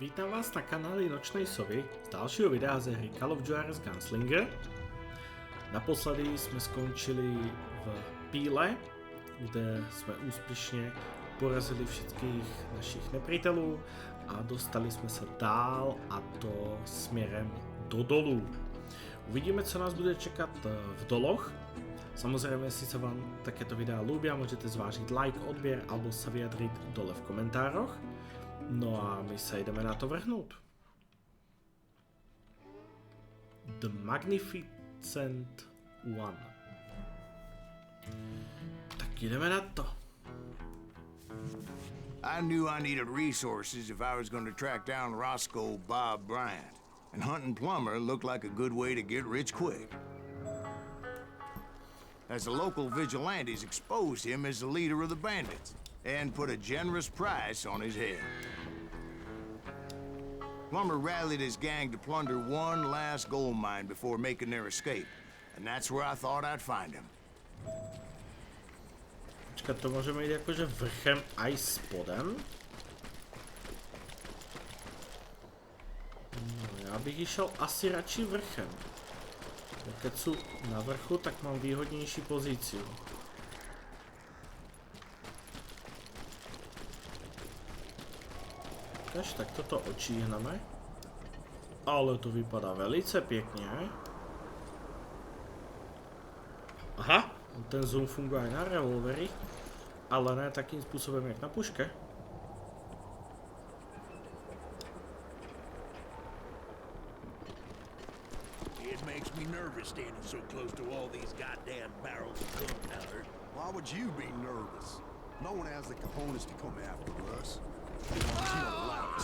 Vítám vás na kanáli Nočnej Sovy z dalšího videa ze hry Call of Juarez Gunslinger. Naposledy jsme skončili v Píle, kde jsme úspěšně porazili všetkých našich nepřítelů a dostali jsme se dál, a to směrem do dolů. Uvidíme, co nás bude čekat v doloch. Samozřejmě, jestli se vám takéto videa ľúbia, můžete zvážit like, odběr alebo se vyjadřit dole v komentároch. No a my se jdeme na to vrhnout. The Magnificent One. Tak jdeme na to. I knew I needed resources if I was going to track down Roscoe Bob Bryant, and hunting Plumber looked like a good way to get rich quick. As the local vigilantes exposed him as the leader of the bandits, and put a generous price on his head. Plumber rallied his gang to plunder one last gold mine before making their escape, and that's where I thought I'd find him. Počkat, to můžeme jít jakože vrchem a spodem. No, já bych šel asi radši vrchem. Keď jsou na vrchu, tak mám výhodnější pozici. Tak toto očíhneme. Ale to vypadá velice pěkně. Aha, ten zoom funguje aj na revolvery, ale ne takým způsobem jak na puške. It makes me nervous standing so close to all these goddamn barrels of gunpowder. Why would you be nervous? No one has the cojones to come after us.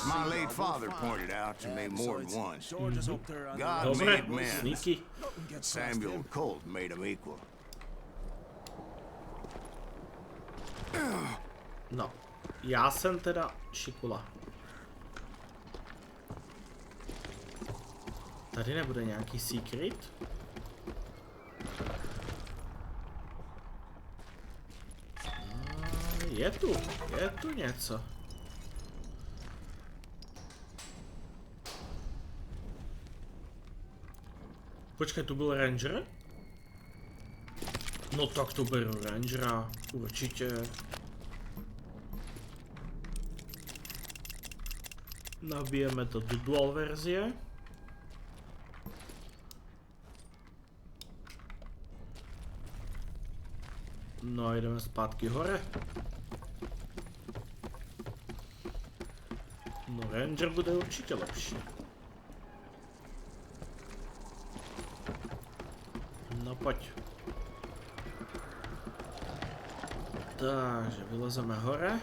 My late father pointed out to me more than once. God Dobre, made men. sneaky. Samuel Colt made them equal. No, já jsem teda šikula. Tady nebude nějaký secret? Je tu něco. Počkej, tu byl Ranger? No tak to beru Rangera, určitě. Nabijeme to do dual verzie. No a jdeme zpátky hore. No Ranger bude určitě lepší. No pojď. Takže vylezeme hore.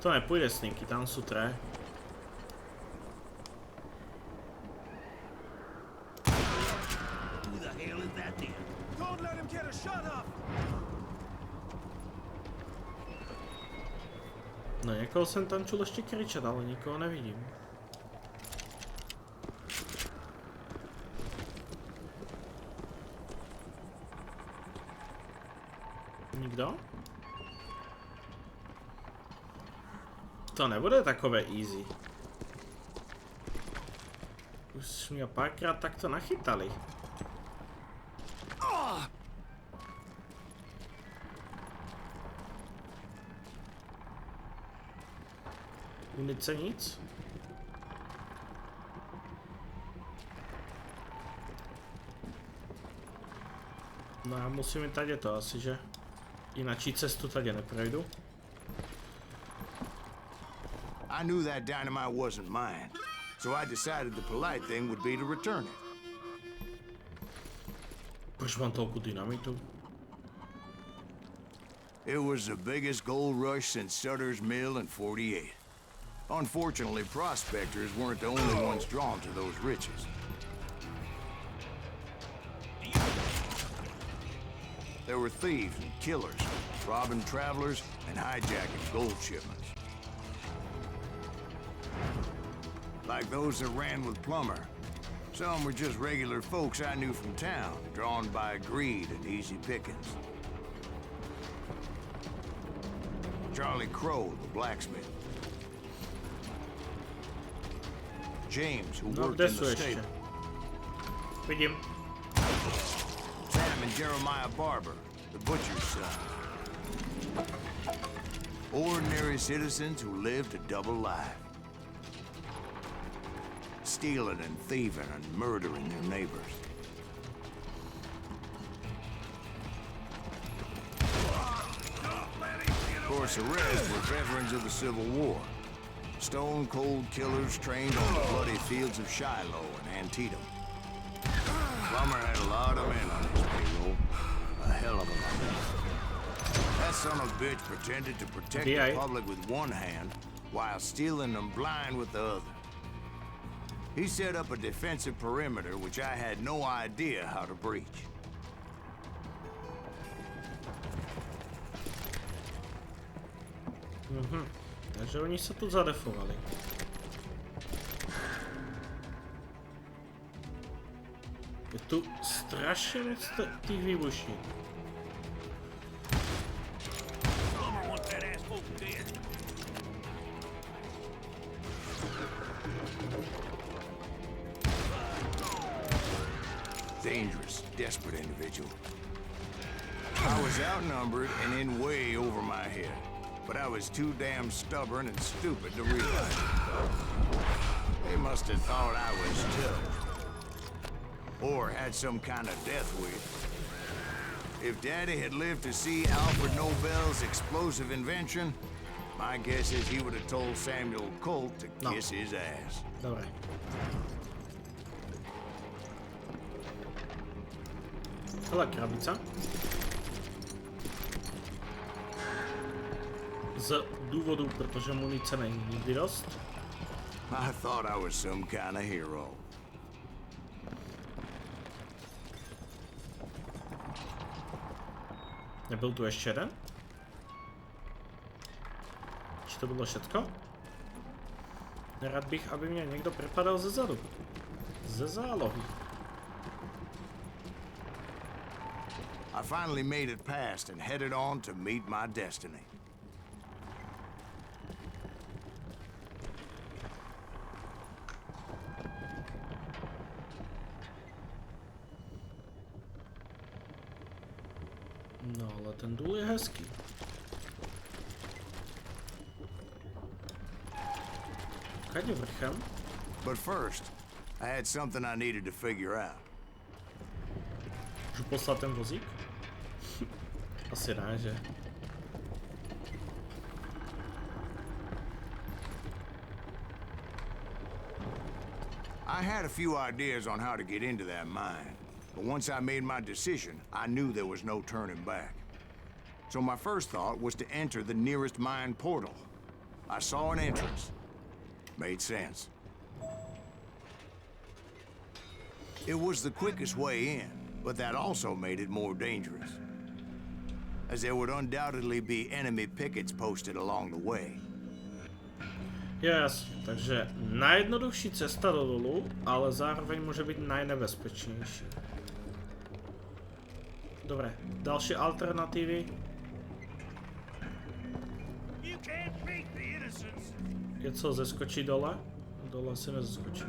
To nepůjde sneaky, tam jsou tré. Don't let him get a shot up! No někoho jsem tam čul ještě kričet, ale nikoho nevidím. Nikdo? To nebude takové easy. Už mě párkrát takto nachytali. Munice nic? No já musím jít tady to asi, že? Jináčí cestu tady neprojdu. I knew that dynamite wasn't mine, so I decided the polite thing would be to return it. Proč mám tolku dynamitu? It was the biggest gold rush since Sutter's Mill in '48. Unfortunately, prospectors weren't the only ones drawn to those riches. There were thieves and killers, robbing travelers and hijacking gold shipments. like those that ran with Plumber. Some were just regular folks I knew from town, drawn by greed and easy pickings. Charlie Crow, the blacksmith. James, who No, worked in kde sú the ešte? stable. Vidím. Sam and Jeremiah Barber, the butcher's son. Ordinary citizens who lived a double life. Stealing and thieving and murdering their neighbors. Of course, the rest were veterans of the Civil War. Stone-cold killers trained on the bloody fields of Shiloh and Antietam. Plummer had a lot of men on his payroll. A hell of a lot. That son of a bitch pretended to protect the public with one hand while stealing them blind with the other. He set up a defensive perimeter which I had no idea how to breach. Takže oni sa tu zadefovali. Je tu strašne moc tých výbušník. Dangerous, desperate individual. I was outnumbered and in way over my head, but I was too damn stubborn and stupid to realize it. They must have thought I was tough. Or had some kind of death wish. If Daddy had lived to see Alfred Nobel's explosive invention, my guess is he would have told Samuel Colt to kiss his ass. Dobre. Celá krabica. Z dôvodu, pretože munície není nikdy dosť. I thought I was some kind of hero. Nebyl tu ešte jeden? Či to bylo všetko? Nerad bych, aby mě někdo prepadal ze zadu. Ze zálohy. I finally made it past and headed on to meet my destiny. No, ale ten důl je hezký. Kade vrchem? But first, I had something I needed to figure out. Můžu poslat ten vozík? Asi ne, že? I had a few ideas on how to get into that mine, but once I made my decision, I knew there was no turning back. So my first thought was to enter the nearest mine portal. I saw an entrance. Made sense. It was the quickest way in, but that also made it more dangerous, as there would undoubtedly be enemy pickets posted along the way. Jasně, takže najjednodušší cesta do dolu, ale zároveň může být najnebezpečnější. Dobre, další alternatívy. Je co, zeskočí dole? Dole si nezeskočí.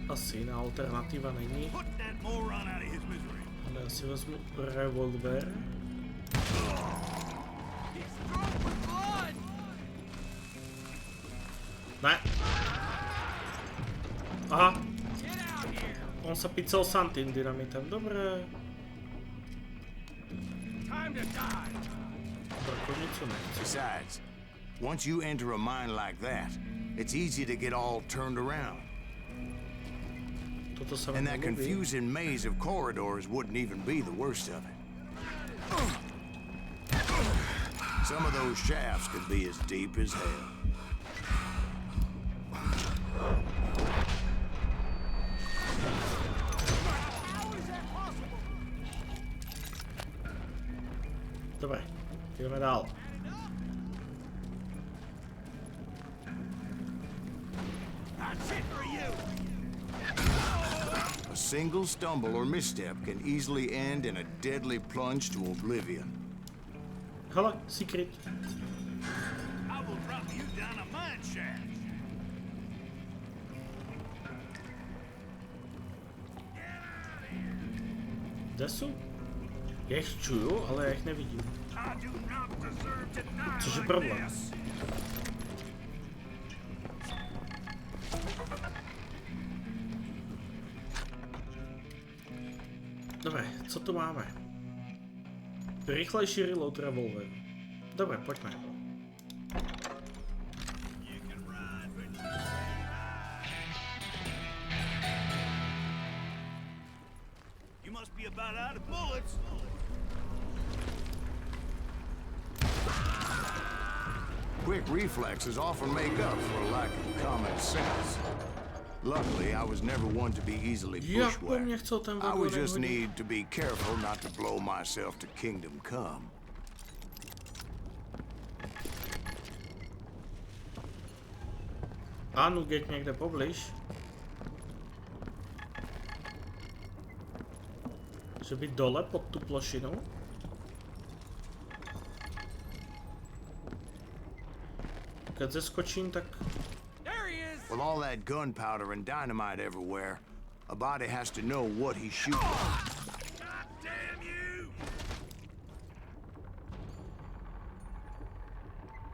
Asi jiná alternativa není. Ale já si vezmu revolver. Ne. Aha. On se picel sám tým dynamitem, dobré. Besides, once you enter a mine like that, it's easy to get all turned around. And that confusing maze of corridors wouldn't even be the worst of it. Some of those shafts could be as deep as hell. Dobre, ideme dál. A single stumble or misstep can easily end in a deadly plunge to oblivion. Hele, secret. I will drop you down a mine shaft. Kde sú? Ja ich čuju, ale ja ich nevidím. I do not deserve to die Což je like problém. this. Dobre, co tu máme? Rýchlejší reload revolver. Dobre, poďme. You must be about out of bullets. Quick reflexes often make up for a lack of common sense. Luckily, I was never one to be easily Jak po mne bushwhacked. chcel ten I would vagónek just hodiť? need to be careful not to blow myself to kingdom come. Áno, keď niekde poblíž. Že by dole pod tú plošinu. Keď zeskočím, tak... With all that gunpowder and dynamite everywhere, a body has to know what he's shooting. God damn you!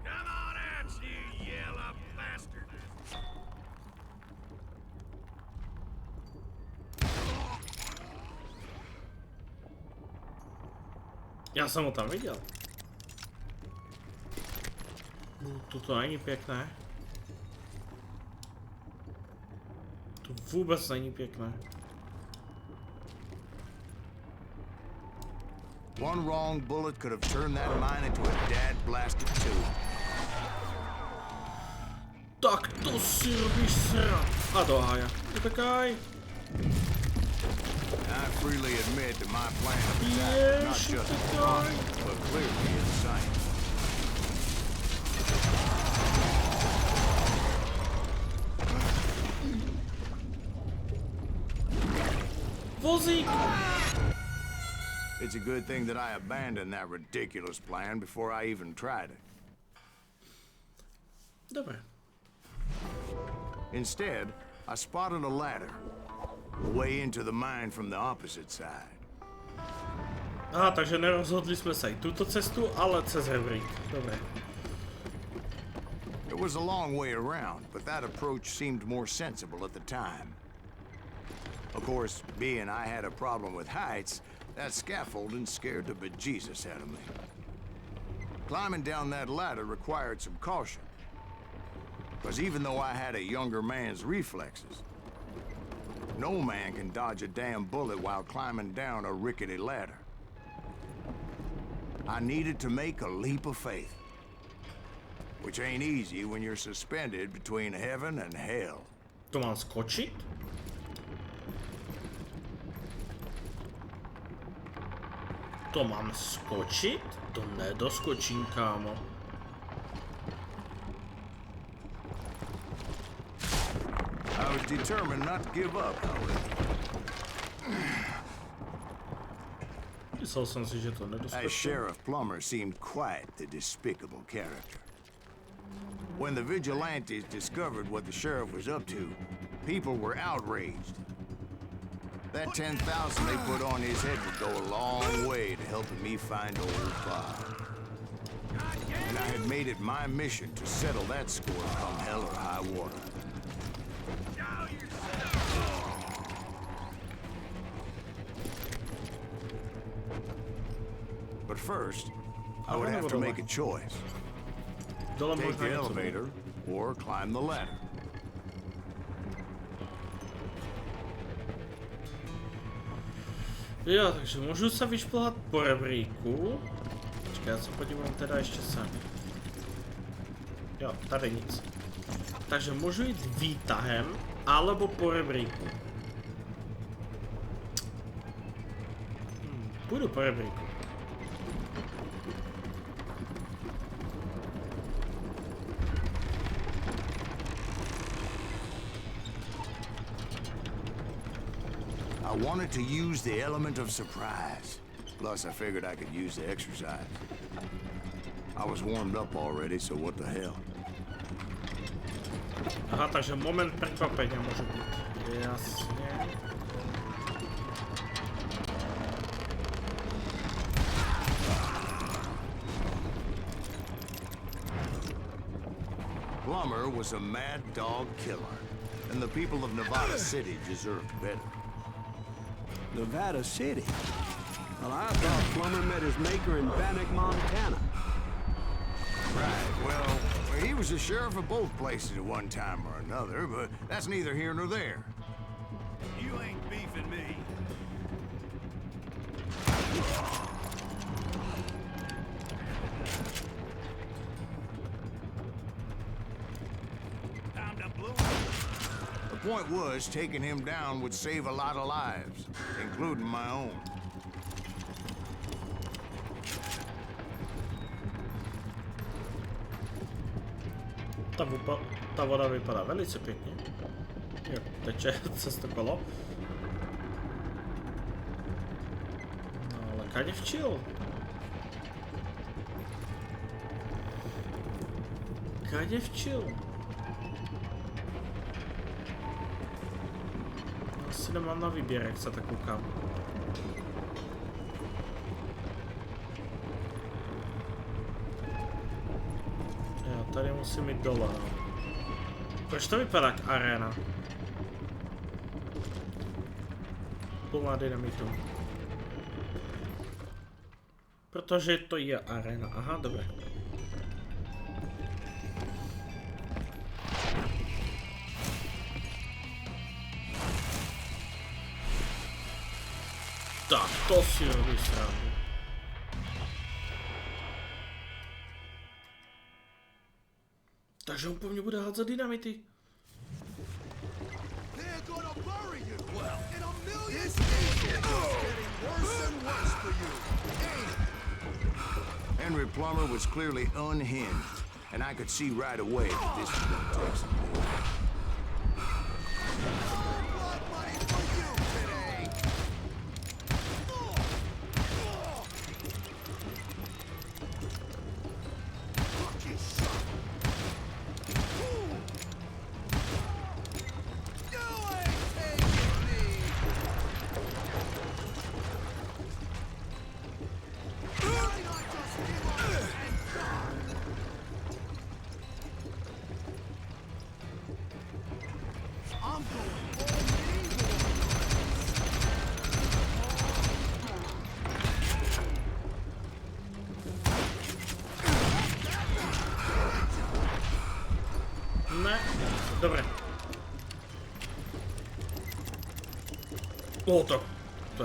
Come on out, you yellow bastard! Ja som ho tam videl. Tuto není pekné. Tu vôbec není pekné. One wrong bullet could have turned that mine into a dad-blasted tube. Tak to si robíš srad. A do hája. Utekaj. I freely admit that my plan of attack was not just wrong, but clearly insane. Vozík. It's a good thing that I abandoned that ridiculous plan before I even tried it. Dobre. Instead, I spotted a ladder, a way into the mine from the opposite side. Aha, takže nerozhodli sme sa aj túto cestu, ale cez rebrík. Dobre. It was a long way around, but that approach seemed more sensible at the time. Of course, being I had a problem with heights, that scaffolding scared the bejesus out of me. Climbing down that ladder required some caution. Because even though I had a younger man's reflexes, no man can dodge a damn bullet while climbing down a rickety ladder. I needed to make a leap of faith. Which ain't easy when you're suspended between heaven and hell. To mám skočiť? To mám skočiť? To nedoskočím, kámo. I was determined not to give up, however. Myslel som si, že to That nedoskočím. Sheriff Plummer seemed quite the despicable character. When the vigilantes discovered what the sheriff was up to, people were outraged. That 10,000 they put on his head would go a long way to helping me find old Bob. And I had made it my mission to settle that score come hell or high water. But first, I would have to make a choice. Dole Take možno the niečo. elevator or climb the ladder. Jo, takže môžu sa vyšplhať po rebríku. Počkaj, ja sa podívam teda ešte sem. Jo, tady nic. Takže môžu ísť výtahem, alebo po rebríku. Pôjdu po rebríku. wanted to use the element of surprise. Plus, I figured I could use the exercise. I was warmed up already, so what the hell? Aha, takže moment prekvapenia môže byť. Jasne. Plummer was a mad dog killer, and the people of Nevada City deserved better. Nevada City? Well, I thought Plummer met his maker in Bannock, Montana. Right, well, he was the sheriff of both places at one time or another, but that's neither here nor there. You ain't beefing me. Time to blow. The point was, taking him down would save a lot of lives, including my own. Tá voda vypadá velice pěkně. Jo, teče cez to kolo. No ale kade včil? Kade včil? Asi nemám na výběr, jak se tak koukám. Tady musím jít dole, no. Proč to vypadá jak arena? Plná dynamitu. Protože to je arena, aha, dobré. Tak, to si robí srandu. Takže on po mně bude hádzet dynamity. They're gonna bury you. Well, in a million years, it's getting worse and worse for you. Henry Plummer was clearly unhinged, and I could see right away that this was gonna take some doing. Blood money for you today. Lucky shot. You ain't taking me. Why not just give up and die? I'm going all me. Ne, dobré. O, to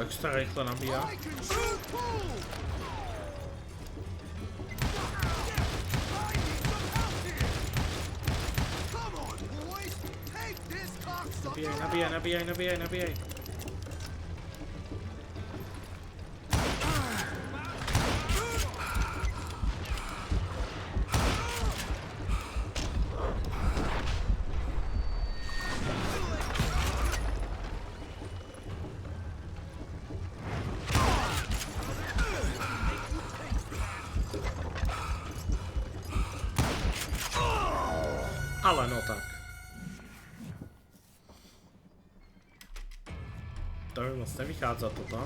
extra rychle nabíjá. I can shoot too. I need some help here. Come on, boys. Take this cocksucker. Nabíjaj. Ale no tak. To mi moc nevychádza toto.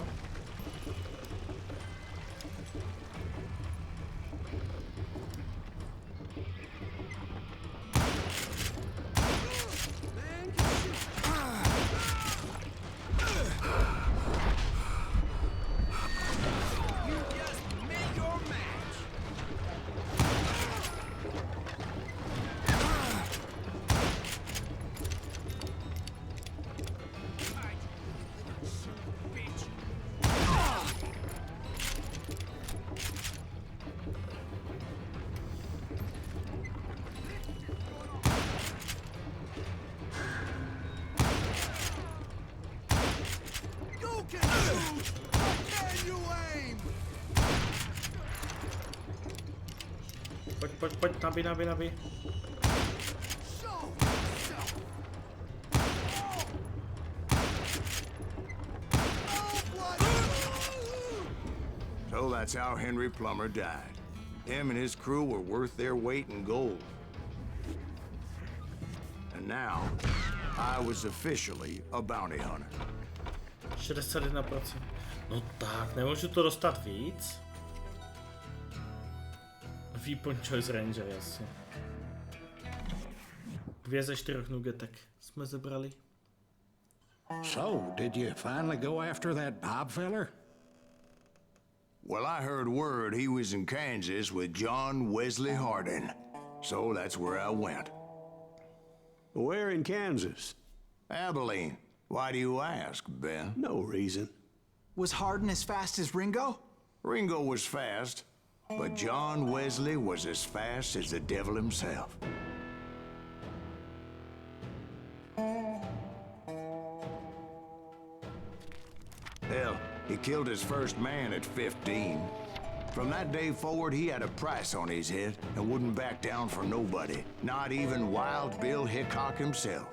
Pojď, nabij. that's how Henry Plummer died. Him and his crew were worth their weight in gold. And now, I was officially a bounty hunter. 61%. No tak, nemůžu to dostat víc? Weapon Choice Ranger, jasně. 2 ze 4 nugetek jsme zebrali. So, did you finally go after that Bob feller? Well, I heard word he was in Kansas with John Wesley Hardin. So that's where I went. Where in Kansas? Abilene. Why do you ask, Ben? No reason. Was Hardin as fast as Ringo? Ringo was fast, but John Wesley was as fast as the devil himself. Hell, he killed his first man at 15. From that day forward, he had a price on his head and wouldn't back down for nobody, not even Wild Bill Hickok himself.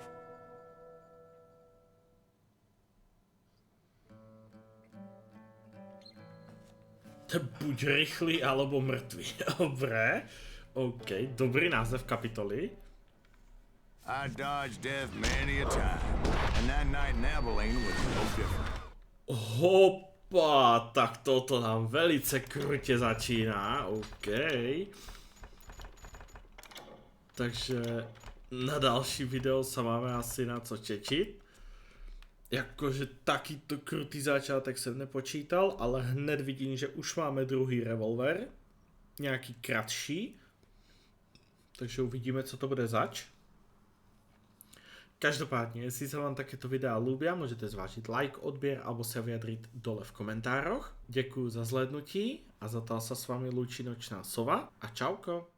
Buď rychlý, alebo mrtvý. Dobré. OK, dobrý název kapitoly. I dodged death many a time, and that night in Abilene was no different. Hopa, tak toto nám velice krutě začíná, OK. Takže na další video se máme asi na co čečit. Jakože takýto krutý začátek jsem nepočítal, ale hned vidím, že už máme druhý revolver. Nějaký kratší. Takže uvidíme, co to bude zač. Každopádně, jestli se vám takéto videa ľúbia, můžete zvážit like, odběr alebo se vyjadřit dole v komentároch. Děkuju za zhlédnutí a zatiaľ sa s vami lúči Nočná Sova a čauko.